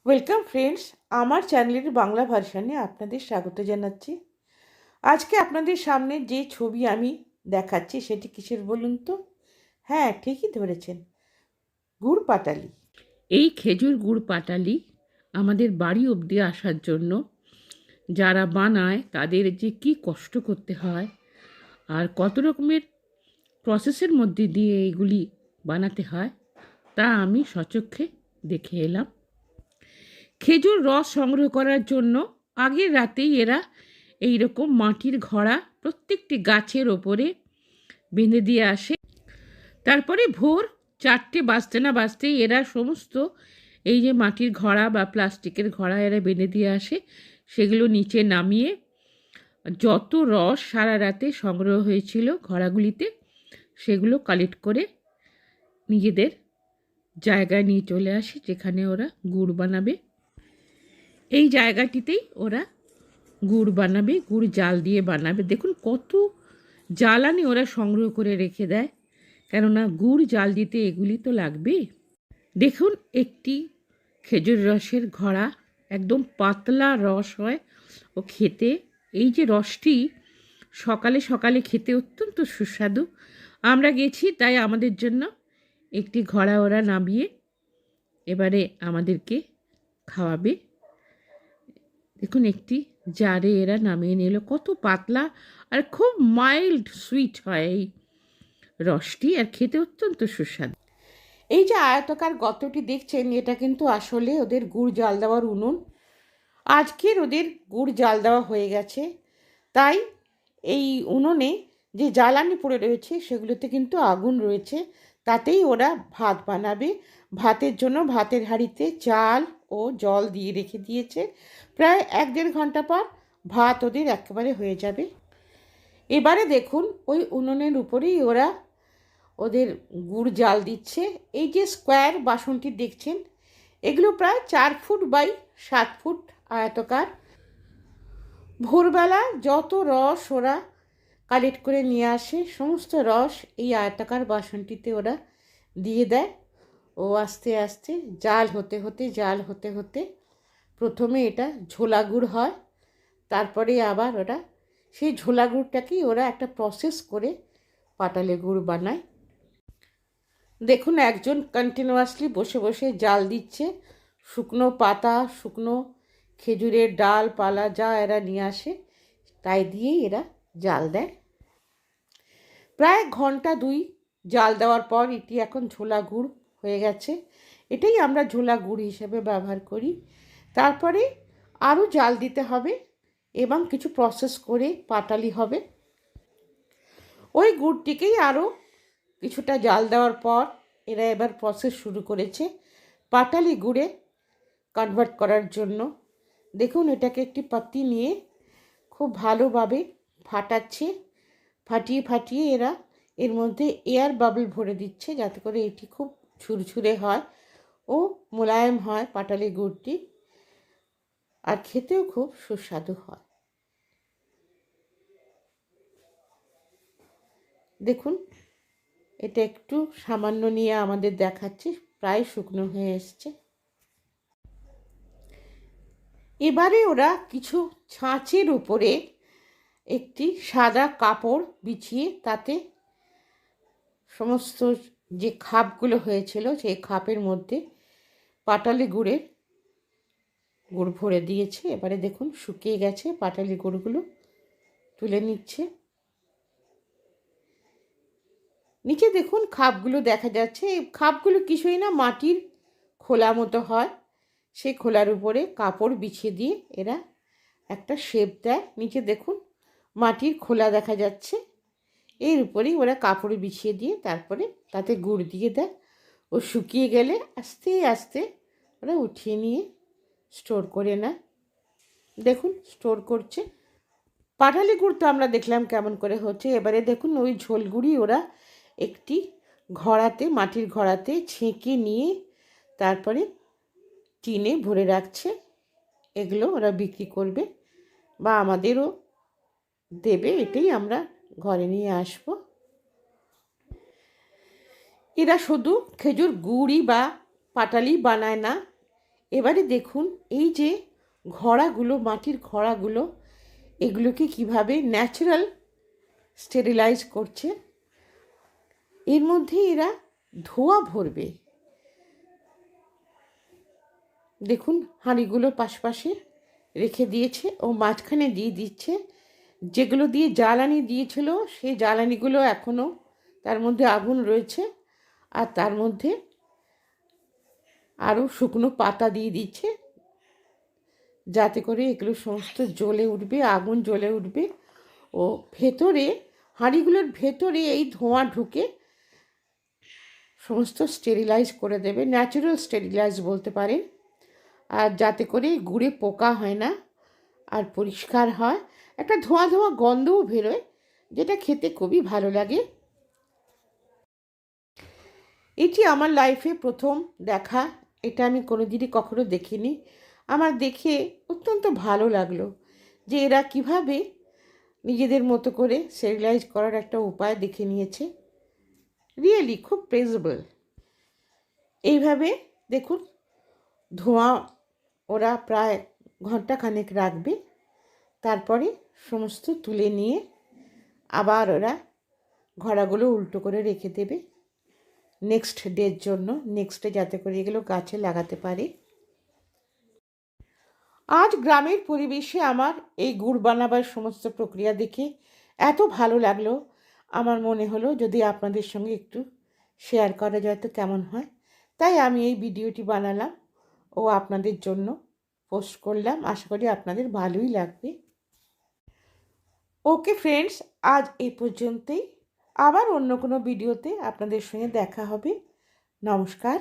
Welcome friends, আমার চ্যানেলের বাংলা ভার্সানে আপনাদের স্বাগত জানাচ্ছি। আজকে আপনাদের সামনে যে ছবি আমি দেখাচ্ছি সেটি কিসের বলুন তো? হ্যাঁ, ঠিকই ধরেছেন, গুড় পাটালি। এই খেজুর গুড় পাটালি আমাদের বাড়ি অবধি আসার জন্য যারা বানায় তাদের যে কি কষ্ট করতে হয় আর কত রকমের প্রসেসের মধ্যে দিয়ে এইগুলি বানাতে হয় তা আমি সচক্ষে দেখে এলাম। খেজুর রস সংগ্রহ করার জন্য আগের রাতেই এরা এই রকম মাটির ঘড়া প্রত্যেকটি গাছের ওপরে বেঁধে দিয়ে আসে। তারপরে ভোর 4টে বাজতে না বাজতেই এরা সমস্ত এই যে মাটির ঘড়া বা প্লাস্টিকের ঘড়া এরা বেঁধে দিয়ে আসে, সেগুলো নিচে নামিয়ে যত রস সারা রাতে সংগ্রহ হয়েছিল ঘড়াগুলিতে সেগুলো কালেক্ট করে নিজেদের জায়গায় নিয়ে চলে আসে, যেখানে ওরা গুড় বানাবে। এই জায়গাটিতেই ওরা গুড় বানাবে, গুড় জাল দিয়ে বানাবে। দেখুন কত জ্বালানি ওরা সংগ্রহ করে রেখে দেয়, কেননা গুড় জাল দিতে এগুলি তো লাগবে। দেখুন একটি খেজুর রসের ঘড়া, একদম পাতলা রস হয় ও খেতে, এই যে রসটি সকালে সকালে খেতে অত্যন্ত সুস্বাদু। আমরা গেছি তাই আমাদের জন্য একটি ঘড়া ওরা নামিয়ে এবারে আমাদেরকে খাওয়াবে। দেখুন একটি জারে এরা নামিয়ে নিল, কত পাতলা আর খুব মাইল্ড সুইট হয় এই রসটি, আর খেতে অত্যন্ত সুস্বাদু। এই যে আয়তাকার গর্তটি দেখছেন, এটা কিন্তু আসলে ওদের গুড় জাল দেওয়ার উনুন। আজকের ওদের গুড় জাল দেওয়া হয়ে গেছে, তাই এই উনুনে যে জ্বালানি পড়ে রয়েছে সেগুলোতে কিন্তু আগুন রয়েছে, তাতেই ওরা ভাত বানাবে। ভাতের জন্য ভাতের হাঁড়িতে চাল ও জল দিয়ে রেখে দিয়েছে। প্রায় 1-1.5 ঘন্টা পর ভাত ওদের একেবারে হয়ে যাবে। এবারে দেখুন ওই উনুনের উপরেই ওরা ওদের গুড় জাল দিচ্ছে। এই যে স্কোয়ার বাসনটি দেখছেন, এগুলো প্রায় 4 ফুট বাই 7 ফুট আয়তকার। ভোরবেলা যত রস ওরা কালেক্ট করে নিয়ে আসে সমস্ত রস এই আয়তাকার বাসনটিতে ওরা দিয়ে দেয় ও আস্তে আস্তে জাল হতে হতে প্রথমে এটা ঝোলা গুড় হয়, তারপরে আবার ওরা সেই ঝোলা গুড়টাকেই ওরা একটা প্রসেস করে পাটালি গুড় বানায়। দেখুন একজন কন্টিনিউয়াসলি বসে বসে জাল দিচ্ছে, শুকনো পাতা, শুকনো খেজুরের ডাল পালা যা এরা নিয়ে আসে তাই দিয়েই এরা জাল দেয়। প্রায় 1-2 ঘন্টা জাল দেওয়ার পর এটি এখন ঝোলা গুড় হয়ে গেছে। এটাই আমরা ঝোলা গুড় হিসেবে ব্যবহার করি। তারপরে আরও জাল দিতে হবে এবং কিছু প্রসেস করে পাটালি হবে। ওই গুড়টিকেই আরও কিছুটা জাল দেওয়ার পর এরা এবার প্রসেস শুরু করেছে পাটালি গুড়ে কনভার্ট করার জন্য। দেখুন এটাকে একটি পাত্তি নিয়ে খুব ভালোভাবে ফাটিয়ে ফাটিয়ে এরা এর মধ্যে এয়ার বাবল ভরে দিচ্ছে, যাতে করে এটি খুব ঝুরঝুরে হয় ও মোলায়েম হয় পাটালি গুড়টি, আর খেতেও খুব সুস্বাদু হয়। দেখুন এটা একটু সামান্য নিয়ে আমাদের দেখাচ্ছি, প্রায় শুকনো হয়ে এসছে। এবারে ওরা কিছু ছাঁচের উপরে একটি সাদা কাপড় বিছিয়ে তাতে সমস্ত যে খাপগুলো হয়েছিল সেই খাপের মধ্যে পাটালি গুড় ভরে দিয়েছে। এবারে দেখুন শুকিয়ে গেছে, পাটালি গুড়গুলো তুলে নিচ্ছে। নিচে দেখুন খাপগুলো দেখা যাচ্ছে, এই খাপগুলো কিছুই না, মাটির খোলা মতো হয়, সেই খোলার উপরে কাপড় বিছিয়ে দিয়ে এরা একটা শেপ দেয়। নিচে দেখুন মাটির খোলা দেখা যাচ্ছে, এর উপরেই ওরা কাপড় বিছিয়ে দিয়ে তারপরে তাতে গুড় দিয়ে দেয় ও শুকিয়ে গেলে আস্তে আস্তে ওরা উঠিয়ে নিয়ে স্টোর করে নেয়। দেখুন স্টোর করছে। পাটালি গুড় তো আমরা দেখলাম কেমন করে হচ্ছে। এবারে দেখুন ওই ঝোলগুড়ি ওরা একটি ঘড়াতে, মাটির ঘড়াতে ছেঁকে নিয়ে তারপরে টিনে ভরে রাখছে। এগুলো ওরা বিক্রি করবে বা আমাদেরও দেবে, এটাই আমরা ঘরে নিয়ে আসবো। এরা শুধু খেজুর গুড়ই বা পাটালি বানায় না, এবারে দেখুন এই যে ঘড়াগুলো, মাটির ঘড়াগুলো, এগুলোকে কিভাবে ন্যাচারাল স্টেরিলাইজ করছে। এর মধ্যে এরা ধোঁয়া ভরবে। দেখুন হাঁড়িগুলো পাশে রেখে দিয়েছে ও মাঝখানে দিয়ে দিচ্ছে। যেগুলো দিয়ে জ্বালানি দিয়েছিল সেই জ্বালানিগুলো এখনও তার মধ্যে আগুন রয়েছে, আর তার মধ্যে আরও শুকনো পাতা দিয়ে দিচ্ছে, যাতে করে এগুলো সমস্ত জ্বলে উঠবে, আগুন জ্বলে উঠবে ও ভেতরে, হাঁড়িগুলোর ভেতরে এই ধোঁয়া ঢুকে সমস্ত স্টেরিলাইজ করে দেবে, ন্যাচারাল স্টেরিলাইজ বলতে পারেন। আর যাতে করে গুড়ে পোকা হয় না আর পরিষ্কার হয়, একটা ধোঁয়া ধোঁয়া গন্ধও বেরোয়, যেটা খেতে খুবই ভালো লাগে। এটি আমার লাইফে প্রথম দেখা, এটা আমি কোনোদিনই কখনো দেখিনি। আমার দেখে অত্যন্ত ভালো লাগলো যে এরা কিভাবে নিজেদের মতো করে স্টেরিলাইজ করার একটা উপায় দেখে নিয়েছে। রিয়েলি খুব প্রেজেবল। এইভাবে দেখুন ধোঁয়া ওরা প্রায় ঘন্টাখানেক রাখবে, তারপরে সমস্ত তুলে নিয়ে আবার ওরা ঘড়াগুলো উল্টো করে রেখে দেবে নেক্সট ডের জন্য, নেক্সট ডে যাতে করে এগুলো গাছে লাগাতে পারে। আজ গ্রামের পরিবেশে আমার এই গুড় বানাবার সমস্ত প্রক্রিয়া দেখে এত ভালো লাগলো, আমার মনে হলো যদি আপনাদের সঙ্গে একটু শেয়ার করা যায় তো কেমন হয়। তাই আমি এই ভিডিওটি বানালাম ও আপনাদের জন্য পোস্ট করলাম। আশা করি আপনাদের ভালোই লাগবে। ওকে ফ্রেন্ডস, আজ এই পর্যন্তই। আবার অন্য কোনো ভিডিওতে আপনাদের সঙ্গে দেখা হবে। নমস্কার।